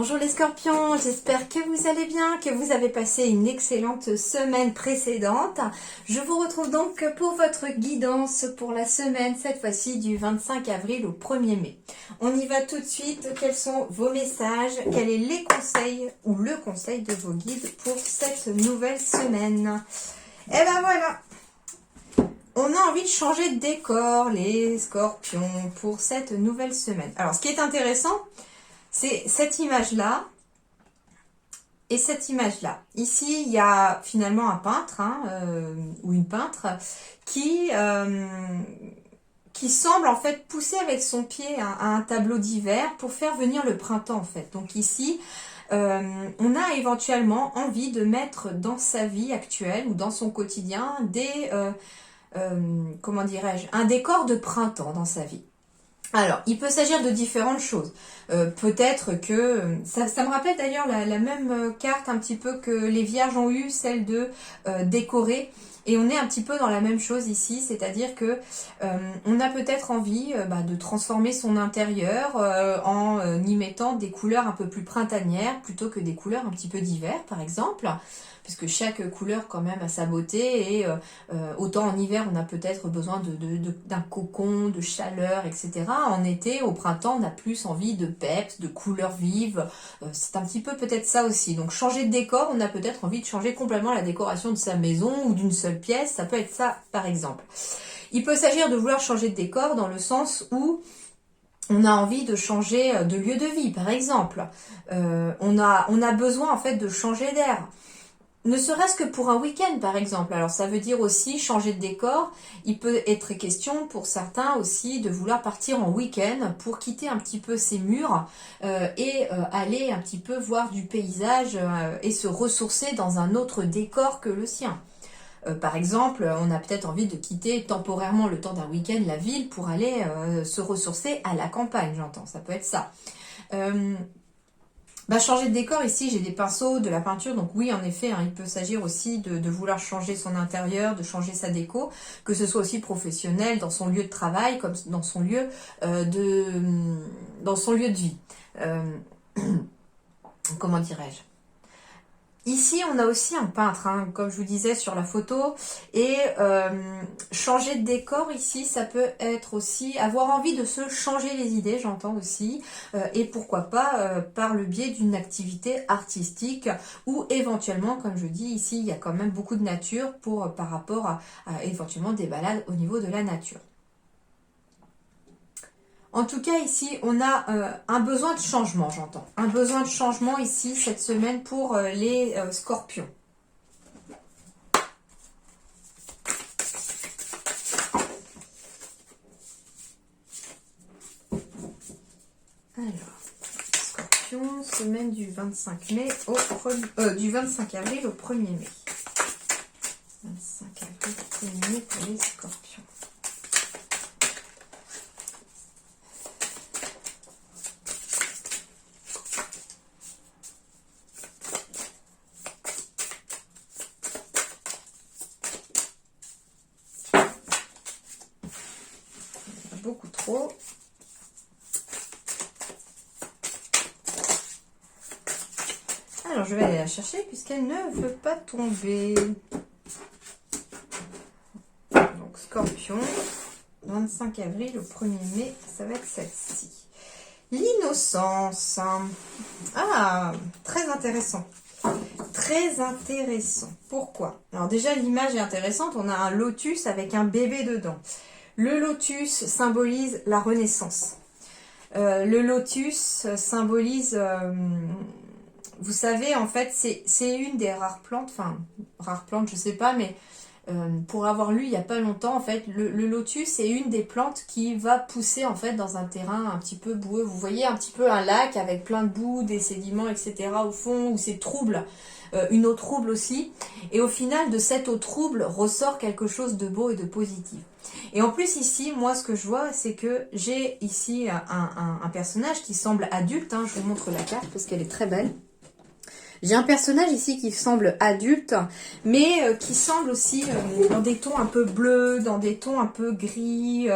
Bonjour les scorpions, j'espère que vous allez bien, que vous avez passé une excellente semaine précédente. Je vous retrouve donc pour votre guidance pour la semaine, cette fois-ci du 25 avril au 1er mai. On y va tout de suite, quels sont vos messages, quels sont les conseils ou le conseil de vos guides pour cette nouvelle semaine. Et ben voilà, on a envie de changer de décor les scorpions pour cette nouvelle semaine. Alors ce qui est intéressant, c'est cette image-là et cette image-là. Ici, il y a finalement un peintre ou une peintre qui semble en fait pousser avec son pied un tableau d'hiver pour faire venir le printemps en fait. Donc ici, on a éventuellement envie de mettre dans sa vie actuelle ou dans son quotidien comment dirais-je, un décor de printemps dans sa vie. Alors, il peut s'agir de différentes choses. Peut-être que... Ça me rappelle d'ailleurs la même carte un petit peu que les vierges ont eu, celle de décorer. Et on est un petit peu dans la même chose ici, c'est-à-dire que on a peut-être envie de transformer son intérieur en y mettant des couleurs un peu plus printanières plutôt que des couleurs un petit peu d'hiver, par exemple. Puisque chaque couleur quand même a sa beauté et autant en hiver on a peut-être besoin d'un cocon, de chaleur, etc. En été, au printemps, on a plus envie de peps, de couleurs vives. C'est un petit peu peut-être ça aussi. Donc changer de décor, on a peut-être envie de changer complètement la décoration de sa maison ou d'une seule pièce. Ça peut être ça par exemple. Il peut s'agir de vouloir changer de décor dans le sens où on a envie de changer de lieu de vie par exemple. On a besoin en fait de changer d'air. Ne serait-ce que pour un week-end par exemple. Alors ça veut dire aussi changer de décor. Il peut être question pour certains aussi de vouloir partir en week-end pour quitter un petit peu ses murs et aller un petit peu voir du paysage et se ressourcer dans un autre décor que le sien. Par exemple, on a peut-être envie de quitter temporairement le temps d'un week-end la ville pour aller se ressourcer à la campagne, j'entends. Ça peut être ça. Changer de décor, ici j'ai des pinceaux, de la peinture, donc oui en effet, il peut s'agir aussi de vouloir changer son intérieur, de changer sa déco, que ce soit aussi professionnel, dans son lieu de travail, comme dans son lieu de vie. Comment dirais-je ? Ici, on a aussi un peintre, comme je vous disais sur la photo, et changer de décor ici, ça peut être aussi avoir envie de se changer les idées, j'entends aussi, et pourquoi pas par le biais d'une activité artistique ou éventuellement, comme je dis ici, il y a quand même beaucoup de nature par rapport à éventuellement des balades au niveau de la nature. En tout cas, ici, on a un besoin de changement, j'entends. Un besoin de changement ici, cette semaine, pour les scorpions. Alors, scorpion, semaine du 25 mai du 25 avril au 1er mai. 25 avril, 1er mai pour les scorpions. Beaucoup trop. Alors je vais aller la chercher puisqu'elle ne veut pas tomber. Donc scorpion, 25 avril au 1er mai, ça va être celle-ci. L'innocence. Ah, très intéressant. Très intéressant. Pourquoi? Alors déjà l'image est intéressante, on a un lotus avec un bébé dedans. Le lotus symbolise la renaissance. Le lotus symbolise, vous savez, en fait, c'est une des rares plantes, je sais pas, mais pour avoir lu il n'y a pas longtemps, en fait, le lotus est une des plantes qui va pousser, en fait, dans un terrain un petit peu boueux. Vous voyez un petit peu un lac avec plein de boue, des sédiments, etc. au fond, où c'est trouble. Une eau trouble aussi, et au final de cette eau trouble ressort quelque chose de beau et de positif. Et en plus ici, moi ce que je vois, c'est que j'ai ici un personnage qui semble adulte, je vous montre la carte parce qu'elle est très belle. J'ai un personnage ici qui semble adulte, mais qui semble aussi dans des tons un peu bleus, dans des tons un peu gris.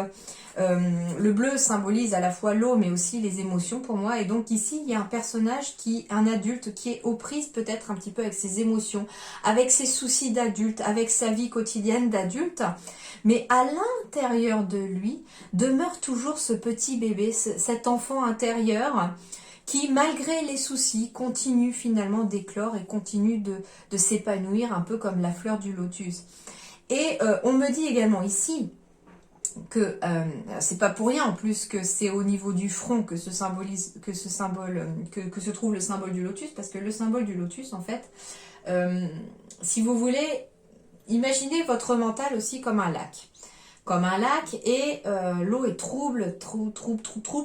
Le bleu symbolise à la fois l'eau, mais aussi les émotions pour moi. Et donc ici, il y a un personnage un adulte qui est aux prises peut-être un petit peu avec ses émotions, avec ses soucis d'adulte, avec sa vie quotidienne d'adulte. Mais à l'intérieur de lui demeure toujours ce petit bébé, cet enfant intérieur qui, malgré les soucis, continue finalement d'éclore et continue de s'épanouir un peu comme la fleur du lotus. Et on me dit également ici que c'est pas pour rien en plus que c'est au niveau du front que se trouve le symbole du lotus, parce que le symbole du lotus, en fait, si vous voulez, imaginez votre mental aussi comme un lac. Comme un lac, et l'eau est trouble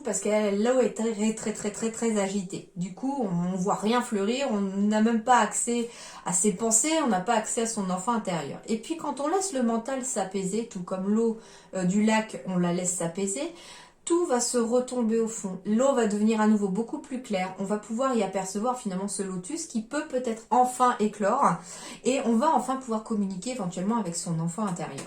parce que l'eau est très agitée. Du coup, on voit rien fleurir, on n'a même pas accès à ses pensées, on n'a pas accès à son enfant intérieur. Et puis quand on laisse le mental s'apaiser, tout comme l'eau du lac, on la laisse s'apaiser, tout va se retomber au fond. L'eau va devenir à nouveau beaucoup plus claire. On va pouvoir y apercevoir finalement ce lotus qui peut-être enfin éclore, et on va enfin pouvoir communiquer éventuellement avec son enfant intérieur.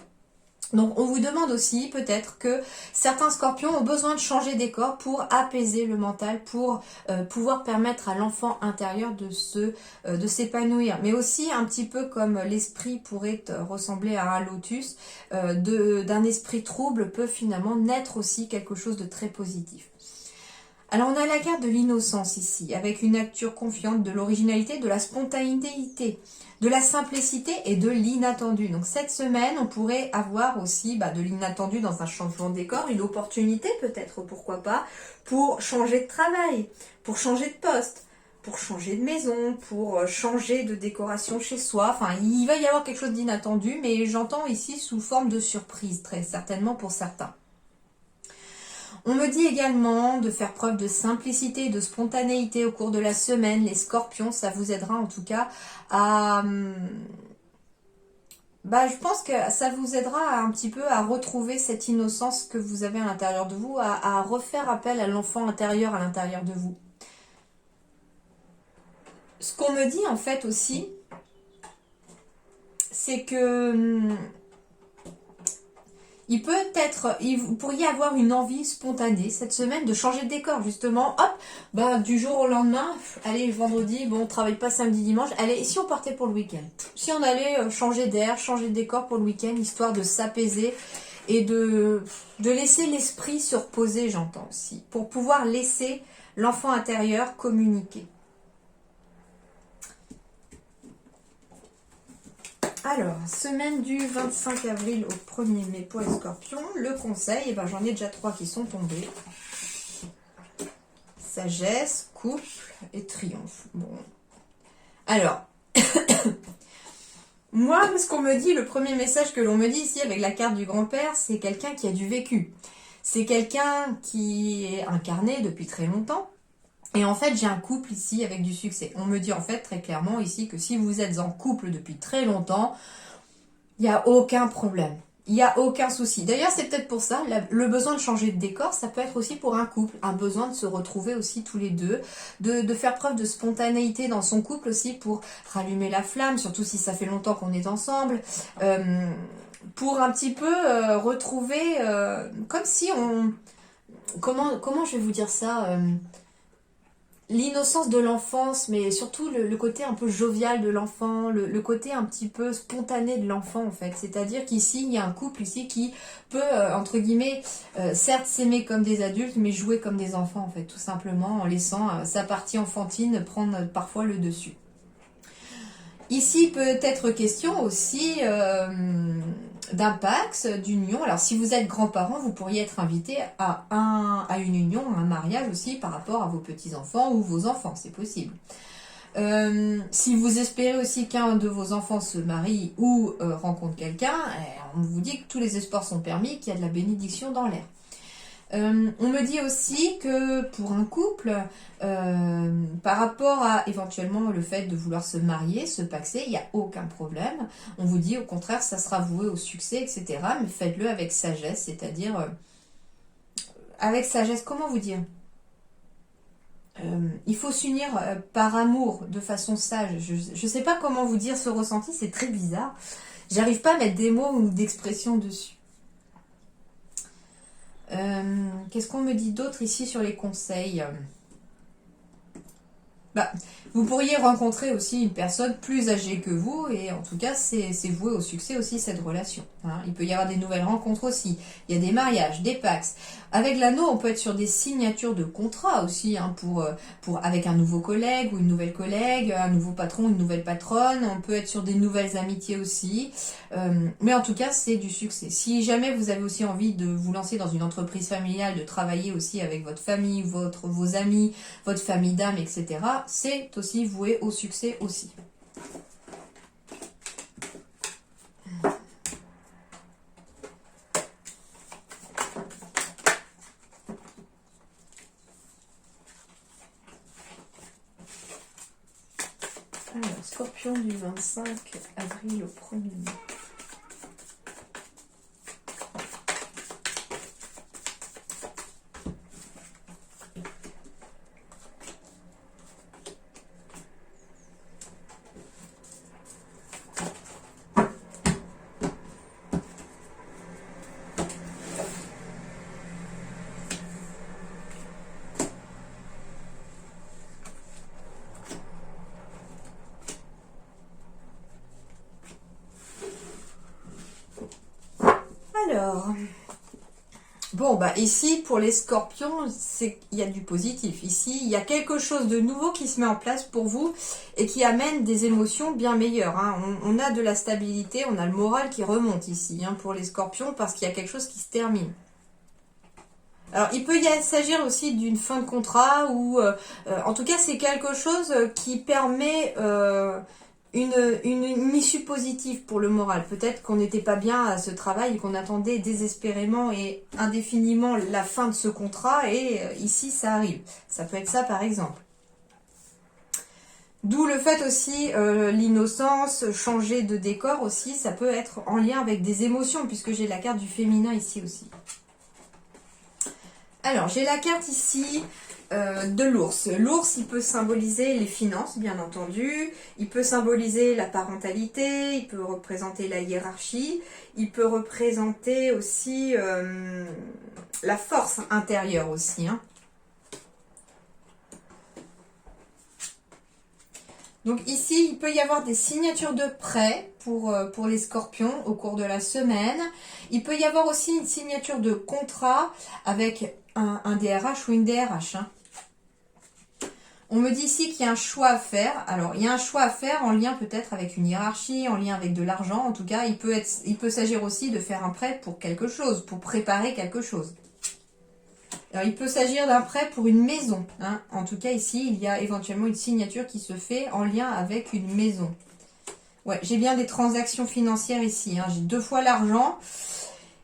Donc on vous demande aussi peut-être que certains scorpions ont besoin de changer décor pour apaiser le mental, pour pouvoir permettre à l'enfant intérieur de s'épanouir. Mais aussi un petit peu comme l'esprit pourrait ressembler à un lotus, d'un esprit trouble peut finalement naître aussi quelque chose de très positif. Alors on a la carte de l'innocence ici, avec une nature confiante, de l'originalité, de la spontanéité, de la simplicité et de l'inattendu. Donc cette semaine, on pourrait avoir aussi de l'inattendu dans un changement de décor, une opportunité peut-être, pourquoi pas, pour changer de travail, pour changer de poste, pour changer de maison, pour changer de décoration chez soi. Enfin, il va y avoir quelque chose d'inattendu, mais j'entends ici sous forme de surprise, très certainement pour certains. On me dit également de faire preuve de simplicité, de spontanéité au cours de la semaine. Les scorpions, ça vous aidera en tout cas à... je pense que ça vous aidera un petit peu à retrouver cette innocence que vous avez à l'intérieur de vous, à refaire appel à l'enfant intérieur à l'intérieur de vous. Ce qu'on me dit en fait aussi, c'est que... vous pourriez avoir une envie spontanée cette semaine de changer de décor, justement. Hop, du jour au lendemain, allez, vendredi, bon, on travaille pas samedi, dimanche. Allez, et si on partait pour le week-end? Si on allait changer d'air, changer de décor pour le week-end, histoire de s'apaiser et de laisser l'esprit se reposer, j'entends aussi, pour pouvoir laisser l'enfant intérieur communiquer. Alors, semaine du 25 avril au 1er mai pour les scorpions. Le conseil, j'en ai déjà 3 qui sont tombés. Sagesse, couple et triomphe. Bon. Alors, moi, ce qu'on me dit, le premier message que l'on me dit ici avec la carte du grand-père, c'est quelqu'un qui a du vécu. C'est quelqu'un qui est incarné depuis très longtemps. Et en fait, j'ai un couple ici avec du succès. On me dit en fait très clairement ici que si vous êtes en couple depuis très longtemps, il n'y a aucun problème. Il n'y a aucun souci. D'ailleurs, c'est peut-être pour ça, le besoin de changer de décor, ça peut être aussi pour un couple. Un besoin de se retrouver aussi tous les deux, de faire preuve de spontanéité dans son couple aussi pour rallumer la flamme, surtout si ça fait longtemps qu'on est ensemble. Pour un petit peu retrouver, comme si on... Comment je vais vous dire ça l'innocence de l'enfance, mais surtout le côté un peu jovial de l'enfant, le côté un petit peu spontané de l'enfant en fait. C'est-à-dire qu'ici, il y a un couple ici qui peut, entre guillemets, certes s'aimer comme des adultes, mais jouer comme des enfants en fait, tout simplement, en laissant sa partie enfantine prendre parfois le dessus. Ici, peut être question aussi d'un pax, d'union. Alors, si vous êtes grands-parents, vous pourriez être invité à une union, à un mariage aussi par rapport à vos petits-enfants ou vos enfants, c'est possible. Si vous espérez aussi qu'un de vos enfants se marie ou rencontre quelqu'un, on vous dit que tous les espoirs sont permis, qu'il y a de la bénédiction dans l'air. On me dit aussi que pour un couple, par rapport à éventuellement le fait de vouloir se marier, se paxer, il n'y a aucun problème. On vous dit au contraire, ça sera voué au succès, etc. Mais faites-le avec sagesse, c'est-à-dire avec sagesse, comment vous dire? Il faut s'unir par amour, de façon sage. Je sais pas comment vous dire ce ressenti, c'est très bizarre. J'arrive pas à mettre des mots ou d'expressions dessus. Qu'est-ce qu'on me dit d'autre ici sur les conseils? Bah, vous pourriez rencontrer aussi une personne plus âgée que vous et en tout cas c'est voué au succès aussi cette relation. Hein. Il peut y avoir des nouvelles rencontres aussi. Il y a des mariages, des pax. Avec l'anneau, on peut être sur des signatures de contrat aussi hein, avec un nouveau collègue ou une nouvelle collègue, un nouveau patron, une nouvelle patronne. On peut être sur des nouvelles amitiés aussi. Mais en tout cas, c'est du succès. Si jamais vous avez aussi envie de vous lancer dans une entreprise familiale, de travailler aussi avec votre famille, vos amis, votre famille d'âme, etc., c'est aussi voué au succès aussi. Alors, Scorpion du 25 avril au 1er mai. Alors, bon, bah ici, pour les scorpions, il y a du positif. Ici, il y a quelque chose de nouveau qui se met en place pour vous et qui amène des émotions bien meilleures. Hein. On a de la stabilité, on a le moral qui remonte ici hein, pour les scorpions parce qu'il y a quelque chose qui se termine. Alors, il peut s'agir aussi d'une fin de contrat ou, en tout cas, c'est quelque chose qui permet une issue positive pour le moral. Peut-être qu'on n'était pas bien à ce travail et qu'on attendait désespérément et indéfiniment la fin de ce contrat et ici, ça arrive. Ça peut être ça, par exemple. D'où le fait aussi, l'innocence, changer de décor aussi, ça peut être en lien avec des émotions puisque j'ai la carte du féminin ici aussi. Alors, j'ai la carte ici de l'ours. L'ours, il peut symboliser les finances, bien entendu. Il peut symboliser la parentalité. Il peut représenter la hiérarchie. Il peut représenter aussi la force intérieure aussi. Hein. Donc ici, il peut y avoir des signatures de prêt pour les scorpions au cours de la semaine. Il peut y avoir aussi une signature de contrat avec un DRH ou une DRH. Hein. On me dit ici qu'il y a un choix à faire. Alors, il y a un choix à faire en lien peut-être avec une hiérarchie, en lien avec de l'argent. En tout cas, il peut s'agir aussi de faire un prêt pour quelque chose, pour préparer quelque chose. Alors, il peut s'agir d'un prêt pour une maison. Hein. En tout cas, ici, il y a éventuellement une signature qui se fait en lien avec une maison. Ouais, j'ai bien des transactions financières ici. Hein. J'ai 2 fois l'argent.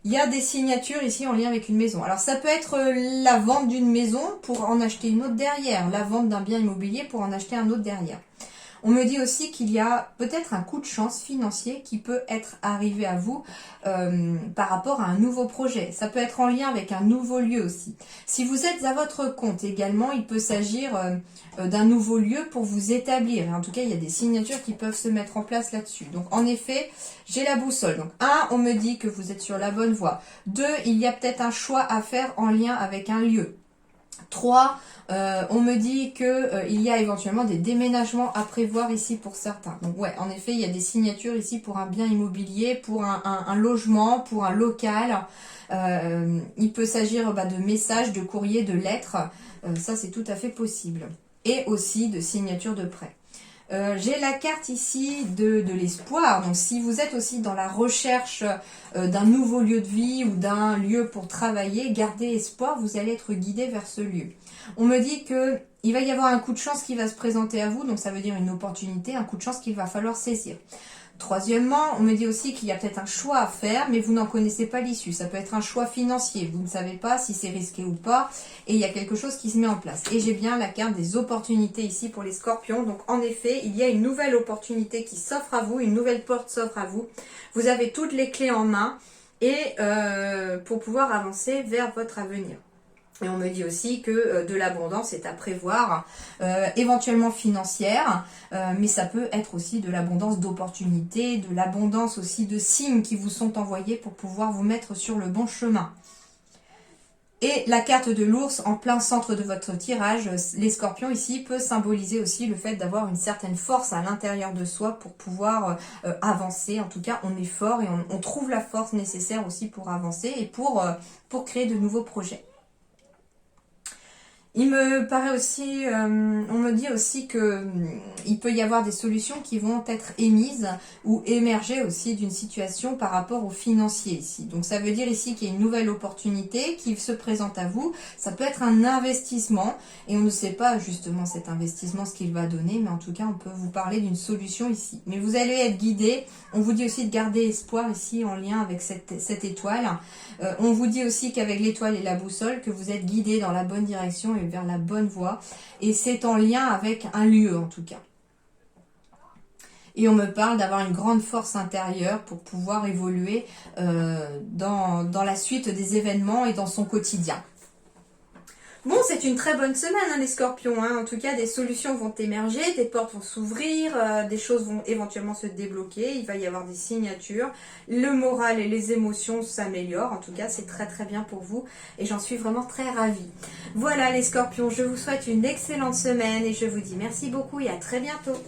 Il y a des signatures ici en lien avec une maison. Alors, ça peut être la vente d'une maison pour en acheter une autre derrière. La vente d'un bien immobilier pour en acheter un autre derrière. On me dit aussi qu'il y a peut-être un coup de chance financier qui peut être arrivé à vous par rapport à un nouveau projet. Ça peut être en lien avec un nouveau lieu aussi. Si vous êtes à votre compte également, il peut s'agir d'un nouveau lieu pour vous établir. Et en tout cas, il y a des signatures qui peuvent se mettre en place là-dessus. Donc, en effet, j'ai la boussole. Donc, 1, on me dit que vous êtes sur la bonne voie. 2, il y a peut-être un choix à faire en lien avec un lieu. 3, on me dit que il y a éventuellement des déménagements à prévoir ici pour certains. Donc ouais, en effet, il y a des signatures ici pour un bien immobilier, pour un logement, pour un local. Il peut s'agir de messages, de courriers, de lettres. Ça, c'est tout à fait possible. Et aussi de signatures de prêt. J'ai la carte ici de l'espoir. Donc, si vous êtes aussi dans la recherche d'un nouveau lieu de vie ou d'un lieu pour travailler, gardez espoir, vous allez être guidé vers ce lieu. On me dit que il va y avoir un coup de chance qui va se présenter à vous, donc ça veut dire une opportunité, un coup de chance qu'il va falloir saisir. Troisièmement, on me dit aussi qu'il y a peut-être un choix à faire, mais vous n'en connaissez pas l'issue. Ça peut être un choix financier. Vous ne savez pas si c'est risqué ou pas. Et il y a quelque chose qui se met en place. Et j'ai bien la carte des opportunités ici pour les scorpions. Donc en effet, il y a une nouvelle opportunité qui s'offre à vous. Une nouvelle porte s'offre à vous. Vous avez toutes les clés en main et pour pouvoir avancer vers votre avenir. Et on me dit aussi que de l'abondance est à prévoir, éventuellement financière, mais ça peut être aussi de l'abondance d'opportunités, de l'abondance aussi de signes qui vous sont envoyés pour pouvoir vous mettre sur le bon chemin. Et la carte de l'ours en plein centre de votre tirage, les scorpions ici, peut symboliser aussi le fait d'avoir une certaine force à l'intérieur de soi pour pouvoir avancer. En tout cas, on est fort et on trouve la force nécessaire aussi pour avancer et pour créer de nouveaux projets. Il me paraît aussi, on me dit aussi que il peut y avoir des solutions qui vont être émises ou émerger aussi d'une situation par rapport au financier ici. Donc ça veut dire ici qu'il y a une nouvelle opportunité qui se présente à vous. Ça peut être un investissement et on ne sait pas justement cet investissement ce qu'il va donner, mais en tout cas on peut vous parler d'une solution ici. Mais vous allez être guidé. On vous dit aussi de garder espoir ici en lien avec cette étoile. On vous dit aussi qu'avec l'étoile et la boussole, que vous êtes guidé dans la bonne direction et vers la bonne voie. Et c'est en lien avec un lieu en tout cas. Et on me parle d'avoir une grande force intérieure pour pouvoir évoluer dans la suite des événements et dans son quotidien. Bon, c'est une très bonne semaine, hein, les scorpions. Hein. En tout cas, des solutions vont émerger, des portes vont s'ouvrir, des choses vont éventuellement se débloquer, il va y avoir des signatures. Le moral et les émotions s'améliorent. En tout cas, c'est très très bien pour vous et j'en suis vraiment très ravie. Voilà les scorpions, je vous souhaite une excellente semaine et je vous dis merci beaucoup et à très bientôt.